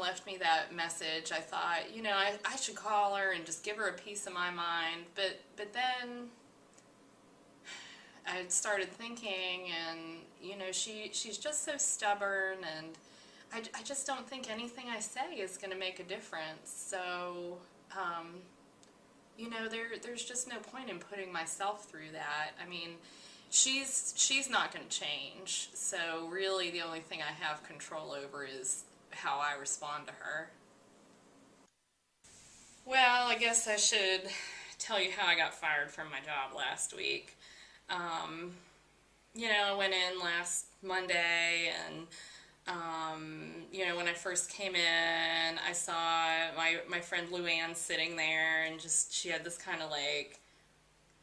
left me that message, I thought, you know, I should call her and just give her a piece of my mind. But then I started thinking, and, you know, she's just so stubborn, and I just don't think anything I say is going to make a difference. So, you know, there's just no point in putting myself through that. I mean, she's not going to change. So really the only thing I have control over is how I respond to her. Well, I guess I should tell you how I got fired from my job last week. Um, you know, I went in last Monday, and you know, when I first came in, I saw my friend Luann sitting there, and just she had this kind of like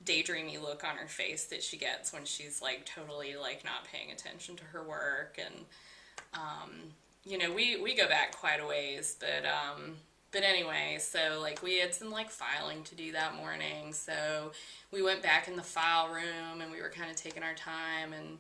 daydreamy look on her face that she gets when she's like totally like not paying attention to her work. And you know, we go back quite a ways, but anyway, so like we had some like filing to do that morning, so we went back in the file room and we were kind of taking our time, and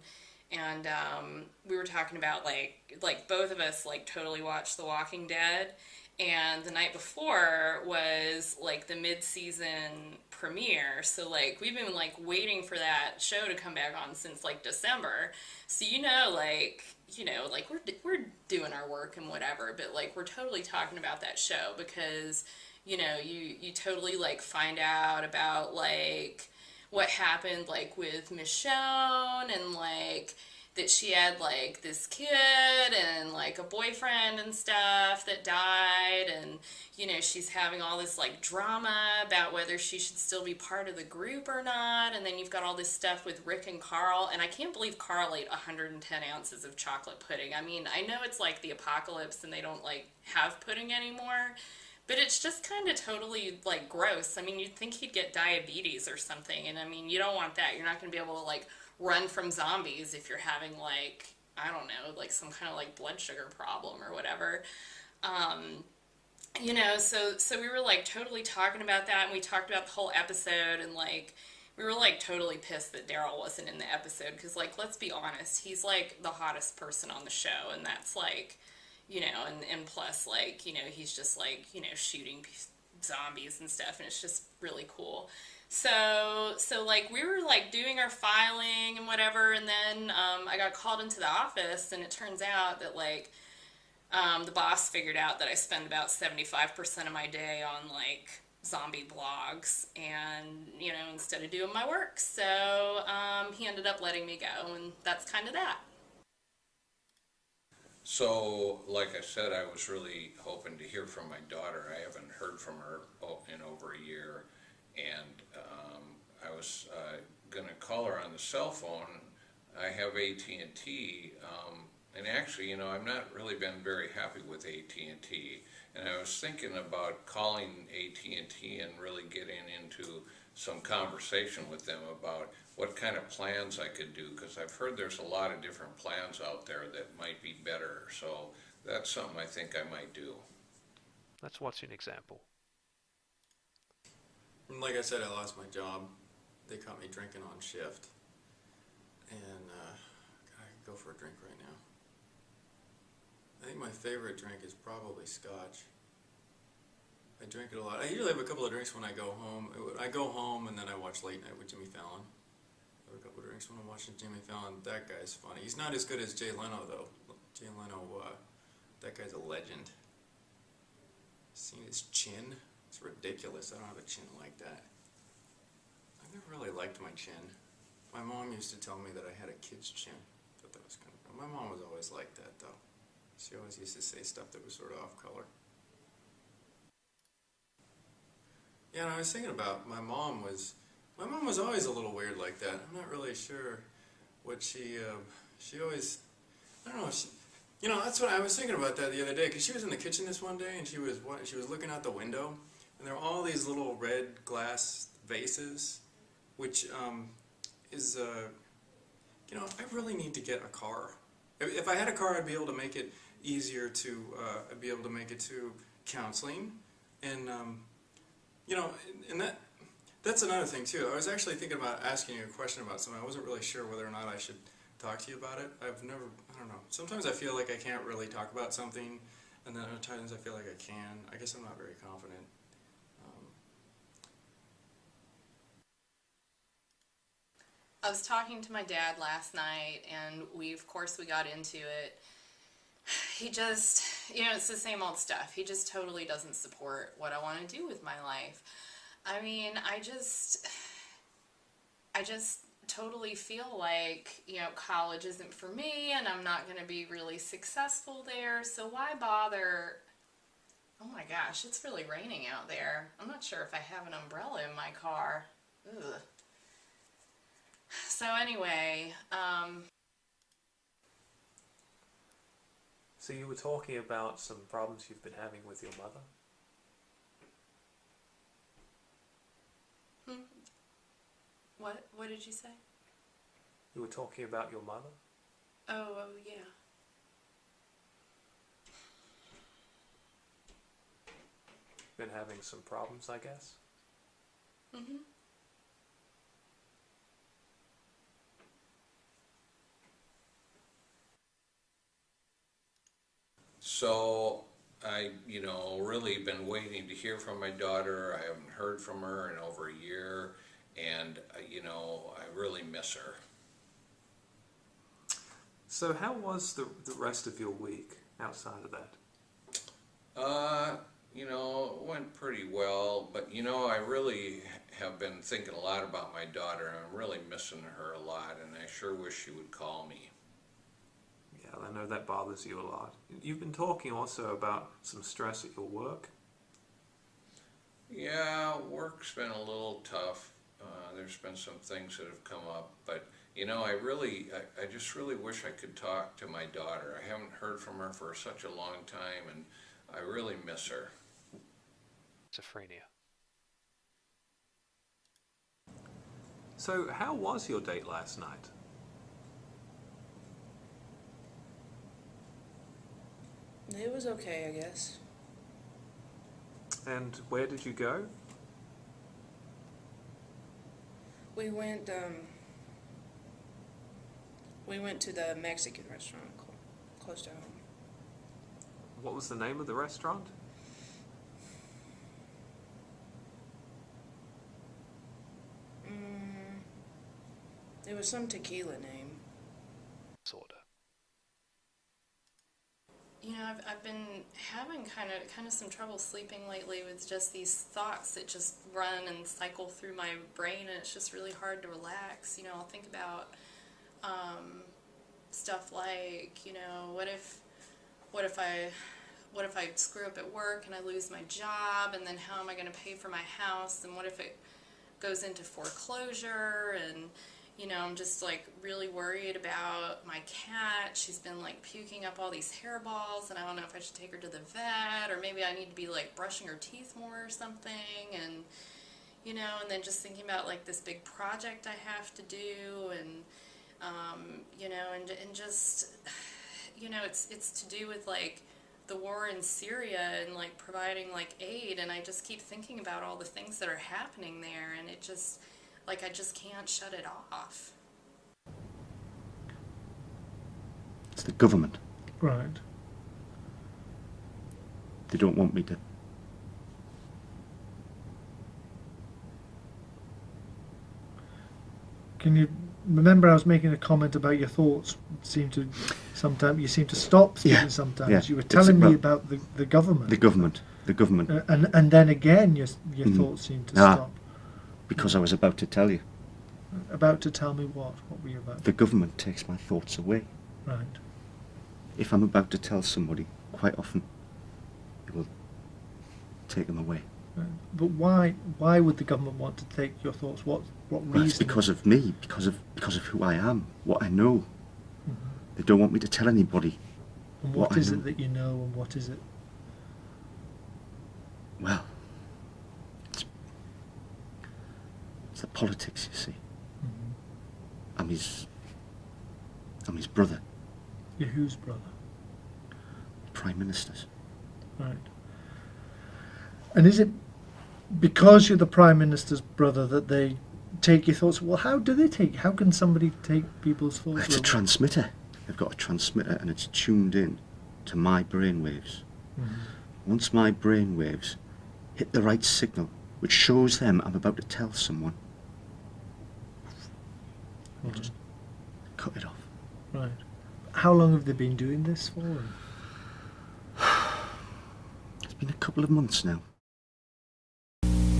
we were talking about like both of us like totally watched The Walking Dead, and the night before was like the mid-season premiere, so like we've been like waiting for that show to come back on since like December. So you know, like, you know, like we're doing our work and whatever, but like we're totally talking about that show because, you know, you totally like find out about like what happened like with Michonne, and like that she had like this kid and like a boyfriend and stuff that died, and you know, she's having all this like drama about whether she should still be part of the group or not. And then you've got all this stuff with Rick and Carl, and I can't believe Carl ate 110 ounces of chocolate pudding. I mean, I know it's like the apocalypse and they don't like have pudding anymore, but it's just kind of totally like gross. I mean, you'd think he'd get diabetes or something, and I mean, you don't want that. You're not going to be able to like run from zombies if you're having like, I don't know, like some kind of like blood sugar problem or whatever. You know, so we were like totally talking about that, and we talked about the whole episode, and like we were like totally pissed that Daryl wasn't in the episode, because like, let's be honest, he's like the hottest person on the show, and that's like, you know, and plus like, you know, he's just like, you know, shooting zombies and stuff, and it's just really cool. So like we were like doing our filing and whatever, and then I got called into the office, and it turns out that like the boss figured out that I spend about 75% of my day on like zombie blogs, and you know, instead of doing my work, so he ended up letting me go, and that's kind of that. So, like I said, I was really hoping to hear from my daughter. I haven't heard from her in over a year, and I was going to call her on the cell phone. I have AT&T, and actually, you know, I've not really been very happy with AT&T, and I was thinking about calling AT&T and really getting into some conversation with them about what kind of plans I could do, because I've heard there's a lot of different plans out there that might be better. So that's something I think I might do. Let's watch an example. Like I said, I lost my job. They caught me drinking on shift, and I could go for a drink right now. I think my favorite drink is probably scotch. I drink it a lot. I usually have a couple of drinks when I go home. I go home and then I watch Late Night with Jimmy Fallon. I have a couple of drinks when I'm watching Jimmy Fallon. That guy's funny. He's not as good as Jay Leno, though. Jay Leno, that guy's a legend. Seen his chin? It's ridiculous. I don't have a chin like that. I never really liked my chin. My mom used to tell me that I had a kid's chin. I thought that was kind of... My mom was always like that, though. She always used to say stuff that was sort of off color. Yeah, and I was thinking about my mom was always a little weird like that. I'm not really sure what she always, I don't know, you know, that's what I was thinking about that the other day, because she was in the kitchen this one day, and she was looking out the window, and there were all these little red glass vases, which is, you know, I really need to get a car. If I had a car, I'd be able to make it easier to, I'd be able to make it to counseling, and, you know, and that's another thing too. I was actually thinking about asking you a question about something. I wasn't really sure whether or not I should talk to you about it. I don't know. Sometimes I feel like I can't really talk about something and then other times I feel like I can. I guess I'm not very confident. I was talking to my dad last night, and of course, we got into it. He just, it's the same old stuff. He just totally doesn't support what I want to do with my life. I mean, I just totally feel like, college isn't for me, and I'm not going to be really successful there, so why bother? Oh my gosh, it's really raining out there. I'm not sure if I have an umbrella in my car. Ugh. So anyway, So you were talking about some problems you've been having with your mother? what did you say? You were talking about your mother? Oh, yeah. Been having some problems, I guess? Mm-hmm. So I, really been waiting to hear from my daughter. I haven't heard from her in over a year, and, I really miss her. So how was the rest of your week outside of that? It went pretty well, but, I really have been thinking a lot about my daughter, and I'm really missing her a lot, and I sure wish she would call me. Yeah, I know that bothers you a lot. You've been talking also about some stress at your work. Yeah, work's been a little tough. There's been some things that have come up, but I just really wish I could talk to my daughter. I haven't heard from her for such a long time, and I really miss her. Schizophrenia. So how was your date last night? It was okay, I guess. And where did you go? We went to the Mexican restaurant close to home. What was the name of the restaurant? It was some tequila name. Disorder. I've been having kind of some trouble sleeping lately with just these thoughts that just run and cycle through my brain, and it's just really hard to relax. I'll think about stuff like, what if I screw up at work and I lose my job, and then how am I going to pay for my house, and what if it goes into foreclosure, and I'm just like really worried about my cat. She's been like puking up all these hairballs, and I don't know if I should take her to the vet, or maybe I need to be like brushing her teeth more or something, and and then just thinking about like this big project I have to do, and and just it's to do with like the war in Syria and like providing like aid, and I just keep thinking about all the things that are happening there, and it just like I just can't shut it off. It's the government. Right. They don't want me to. Can you remember I was making a comment about your thoughts seem to sometimes you seem to stop speaking sometimes. Yeah. You were telling me about the government. The government. And then again your thoughts seem to stop. Because I was about to tell you. About to tell me what? What were you about? The government takes my thoughts away. Right. If I'm about to tell somebody, quite often, it will take them away. Right. But why would the government want to take your thoughts? What reason? Well, it's because of me, because of who I am, what I know. Mm-hmm. They don't want me to tell anybody. And what is it that you know, and what is it? Well, it's the politics, you see. Mm-hmm. I'm his brother. You're whose brother? Prime Minister's. Right. And is it because you're the Prime Minister's brother that they take your thoughts? Well, how can somebody take people's thoughts? It's a transmitter. They've got a transmitter and it's tuned in to my brainwaves. Once my brain waves hit the right signal, which shows them I'm about to tell someone, I'll just cut it off. Right. How long have they been doing this for? It's been a couple of months now.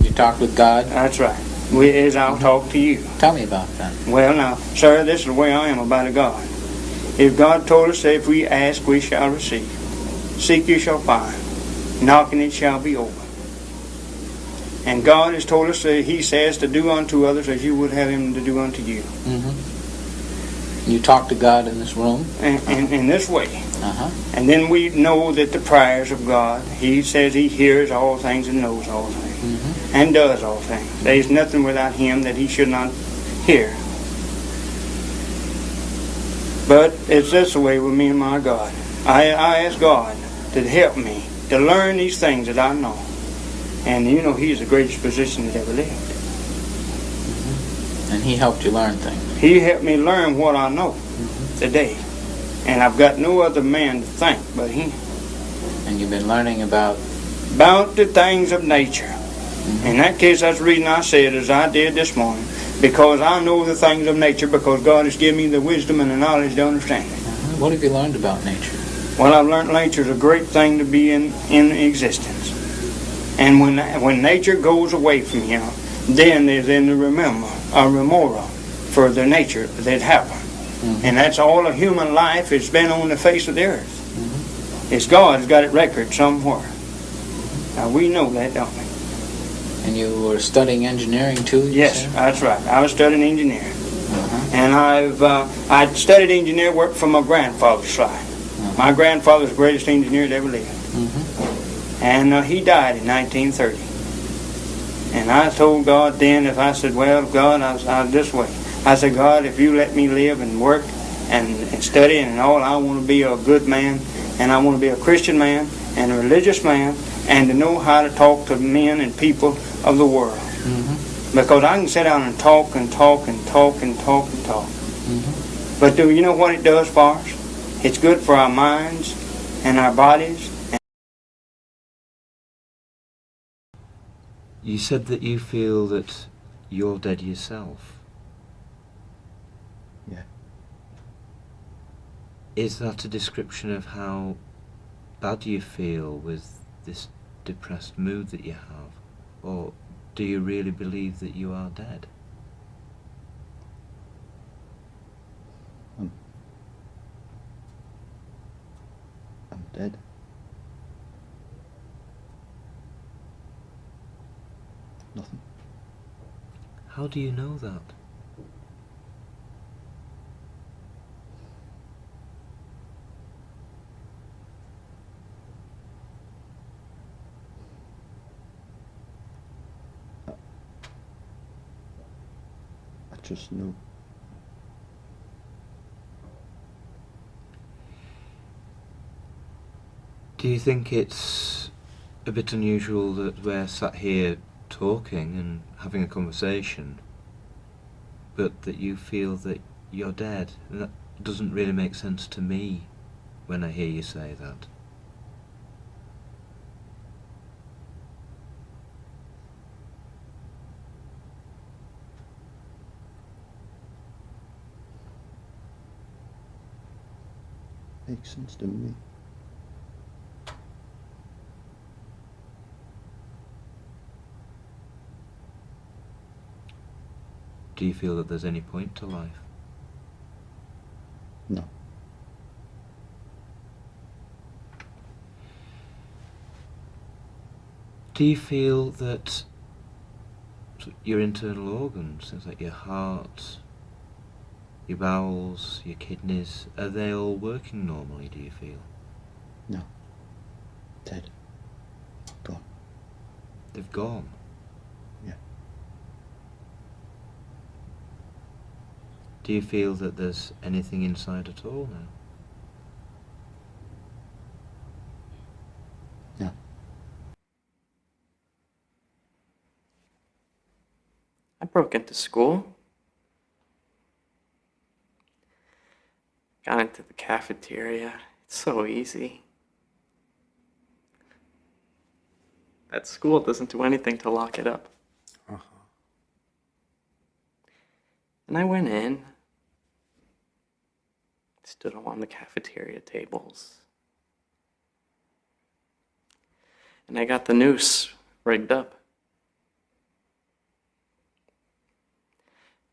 You talked with God? That's right. As I'll talk to you. Tell me about that. Well, now, sir, this is the way I am about a God. If God told us that if we ask, we shall receive. Seek, you shall find. Knocking, it shall be open. And God has told us that He says to do unto others as you would have Him to do unto you. Mm-hmm. You talk to God in this room? In this way. Uh-huh. And then we know that the prayers of God, He says He hears all things and knows all things. Mm-hmm. And does all things. There is nothing without Him that He should not hear. But it's this way with me and my God. I ask God to help me to learn these things that I know. And you know, He's the greatest physician that ever lived. Mm-hmm. And He helped you learn things. He helped me learn what I know today. And I've got no other man to thank but Him. And you've been learning about the things of nature. In that case, that's the reason I said as I did this morning. Because I know the things of nature, because God has given me the wisdom and the knowledge to understand it. Uh-huh. What have you learned about nature? Well, I've learned nature is a great thing to be in existence. And when nature goes away from you, then there's in the remora for the nature that happened. Mm-hmm. And that's all of human life has been on the face of the earth. Mm-hmm. It's God's got it record somewhere. Now we know that, don't we? And you were studying engineering too? Yes, that's right. I was studying engineering. And I'd studied engineer work from my grandfather's side. My grandfather's the greatest engineer that ever lived. And he died in 1930. And I told God then, if I said, well, God, I this way. I said, God, if you let me live and work and study and all, I want to be a good man, and I want to be a Christian man and a religious man, and to know how to talk to men and people of the world. Mm-hmm. Because I can sit down and talk and talk and talk and talk and talk. Mm-hmm. But do you know what it does for us? It's good for our minds and our bodies. You said that you feel that you're dead yourself. Yeah. Is that a description of how bad you feel with this depressed mood that you have? Or do you really believe that you are dead? I'm dead. Nothing. How do you know that? I just know. Do you think it's a bit unusual that we're sat here talking and having a conversation, but that you feel that you're dead? And that doesn't really make sense to me when I hear you say that. Makes sense to me. Do you feel that there's any point to life? No. Do you feel that your internal organs, things like your heart, your bowels, your kidneys, are they all working normally, do you feel? No. Dead. Gone. They've gone? Yeah. Do you feel that there's anything inside at all now? No. I broke into school. Got into the cafeteria. It's so easy. That school doesn't do anything to lock it up. And I went in, stood on the cafeteria tables, and I got the noose rigged up.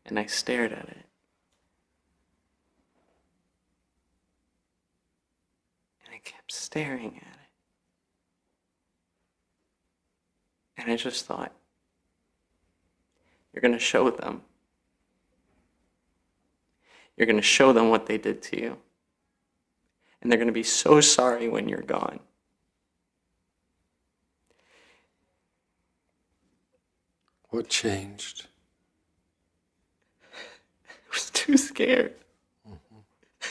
And I stared at it. And I kept staring at it. And I just thought, you're going to show them. You're going to show them what they did to you. And they're going to be so sorry when you're gone. What changed? I was too scared.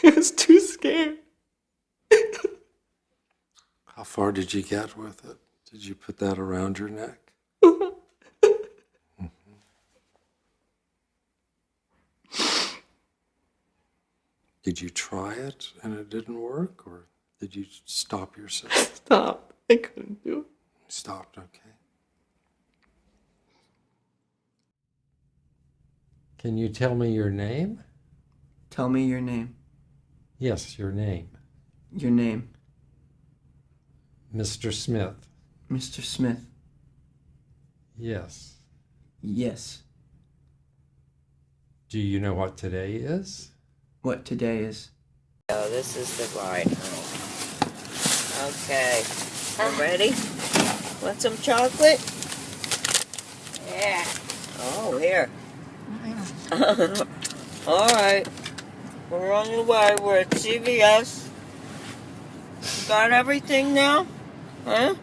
I was too scared. How far did you get with it? Did you put that around your neck? Did you try it and it didn't work, or did you stop yourself? Stop. I couldn't do it. Stopped, okay. Can you tell me your name? Tell me your name. Yes, your name. Your name. Mr. Smith. Mr. Smith. Yes. Yes. Do you know what today is? What today is? Oh, this is the ride home. Okay. You ready? Want some chocolate? Yeah. Oh, here. All right. We're on the way. We're at CVS. You got everything now? Huh?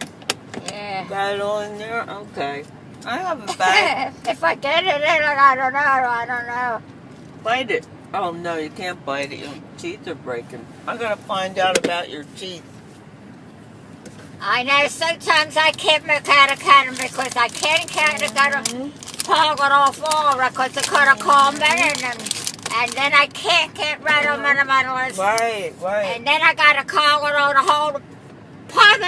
Yeah. Got it all in there? Okay. I have a bag. If I get it in, I don't know. I don't know. Bite it. Oh, no, you can't bite it. Your teeth are breaking. I gotta find out about your teeth. I know sometimes I can't make out a cannon because I can't count it. Gotta pog it off all because it could have called me and then I can't get rid of them in my list. Right. And then I gotta call it on the whole pot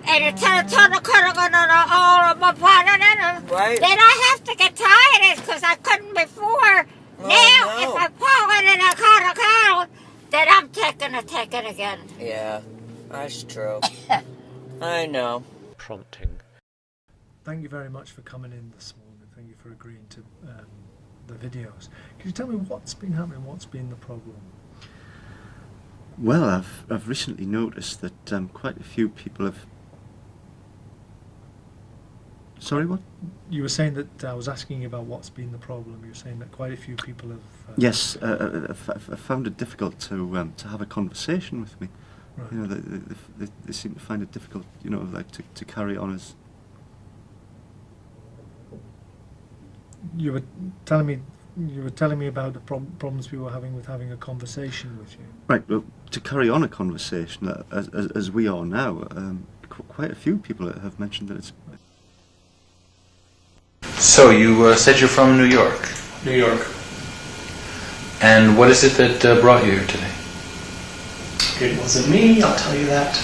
and it turned to the cutting on all of my pot and right. Then I have to get tired because I couldn't before. Oh, Now, no. if I pull it in a cut, then I'm taking it again. Yeah, that's true. I know. Prompting. Thank you very much for coming in this morning. Thank you for agreeing to the videos. Can you tell me what's been happening? What's been the problem? Well, I've recently noticed that quite a few people have. Sorry, what? You were saying that I was asking you about what's been the problem. You were saying that quite a few people have. Yes, I've found it difficult to have a conversation with me. Right. You know, they seem to find it difficult, you know, like to carry on as. You were telling me about the problems we were having with having a conversation with you. Right, well, to carry on a conversation as we are now, quite a few people have mentioned that it's. So you said you're from New York. New York. And what is it that brought you here today? It wasn't me, I'll tell you that.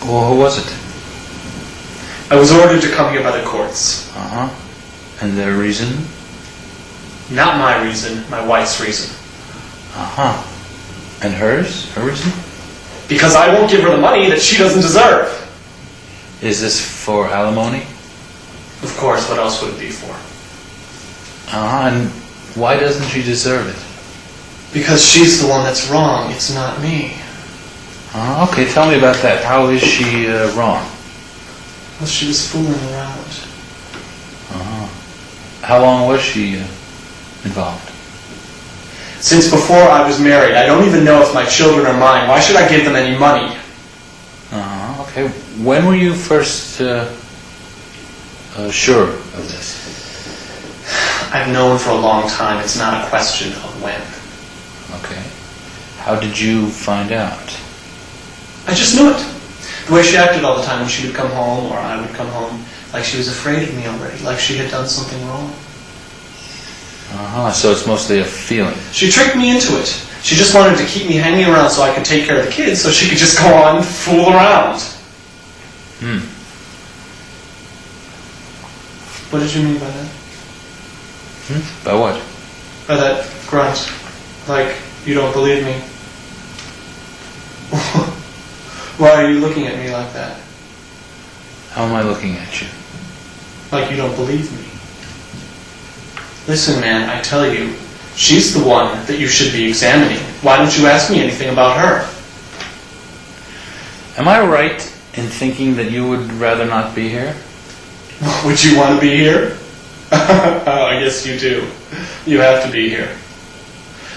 Well, who was it? I was ordered to come here by the courts. Uh-huh. And their reason? Not my reason, my wife's reason. Uh-huh. And hers? Her reason? Because I won't give her the money that she doesn't deserve. Is this for alimony? Of course, what else would it be for? Uh-huh. And why doesn't she deserve it? Because she's the one that's wrong, it's not me. Okay, tell me about that. How is she wrong? Well, she was fooling around. Uh-huh. How long was she involved? Since before I was married. I don't even know if my children are mine. Why should I give them any money? Okay. When were you first sure of this? I've known for a long time. It's not a question of when. Okay. How did you find out? I just knew it. The way she acted all the time when she would come home or I would come home, like she was afraid of me already, like she had done something wrong. Uh-huh, so it's mostly a feeling. She tricked me into it. She just wanted to keep me hanging around so I could take care of the kids so she could just go on and fool around. What did you mean by that? By what? By that grunt. Like, you don't believe me. Why are you looking at me like that? How am I looking at you? Like you don't believe me. Listen, man, I tell you, she's the one that you should be examining. Why don't you ask me anything about her? Am I right in thinking that you would rather not be here? Would you want to be here? Oh, I guess you do. You have to be here.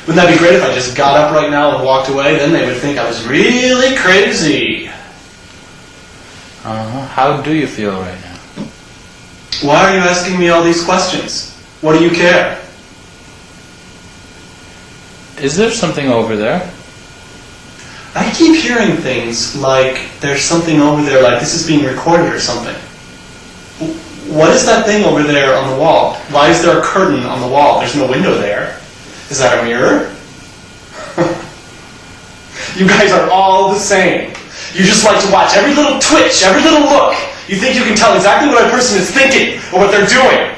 Wouldn't that be great if I just got up right now and walked away? Then they would think I was really crazy. How do you feel right now? Why are you asking me all these questions? What do you care? Is there something over there? I keep hearing things like there's something over there, like this is being recorded or something. What is that thing over there on the wall? Why is there a curtain on the wall? There's no window there. Is that a mirror? You guys are all the same. You just like to watch every little twitch, every little look. You think you can tell exactly what a person is thinking or what they're doing.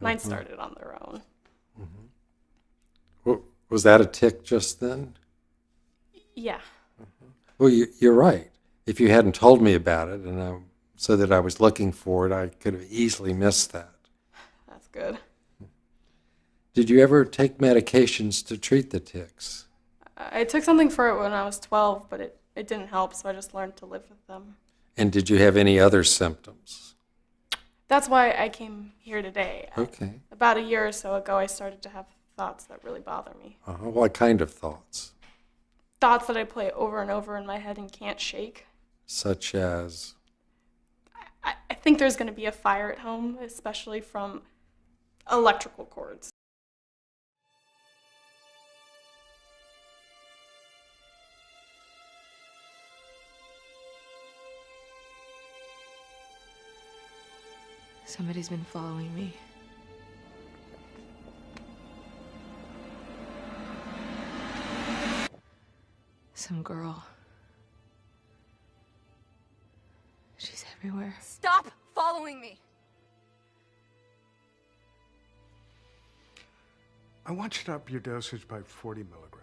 Mine started on their own. Well, was that a tick just then? Yeah. Well, you're right. If you hadn't told me about it and I said that I was looking for it, I could have easily missed that. That's good. Did you ever take medications to treat the tics? I took something for it when I was 12, but it didn't help, so I just learned to live with them. And did you have any other symptoms? That's why I came here today. Okay. About a year or so ago, I started to have thoughts that really bother me. What kind of thoughts? Thoughts that I play over and over in my head and can't shake. Such as? I think there's going to be a fire at home, especially from electrical cords. Somebody's been following me. Some girl. She's everywhere. Stop following me! I want you to up your dosage by 40 milligrams.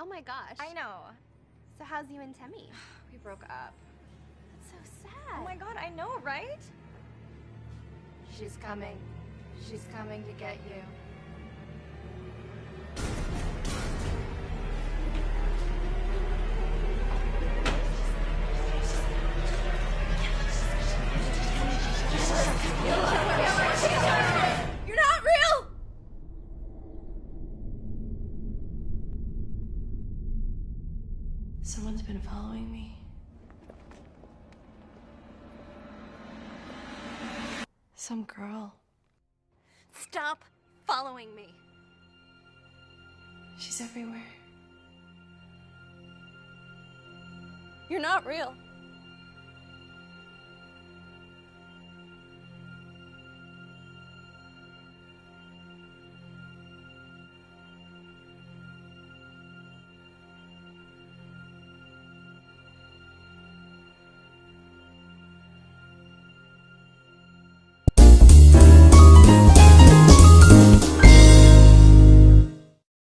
Oh my gosh. I know. So how's you and Temmie? We broke up. That's so sad. Oh my god, I know, right? She's coming. She's coming to get you. You're not real! Someone's been following me. Some girl. Stop following me. She's everywhere. You're not real.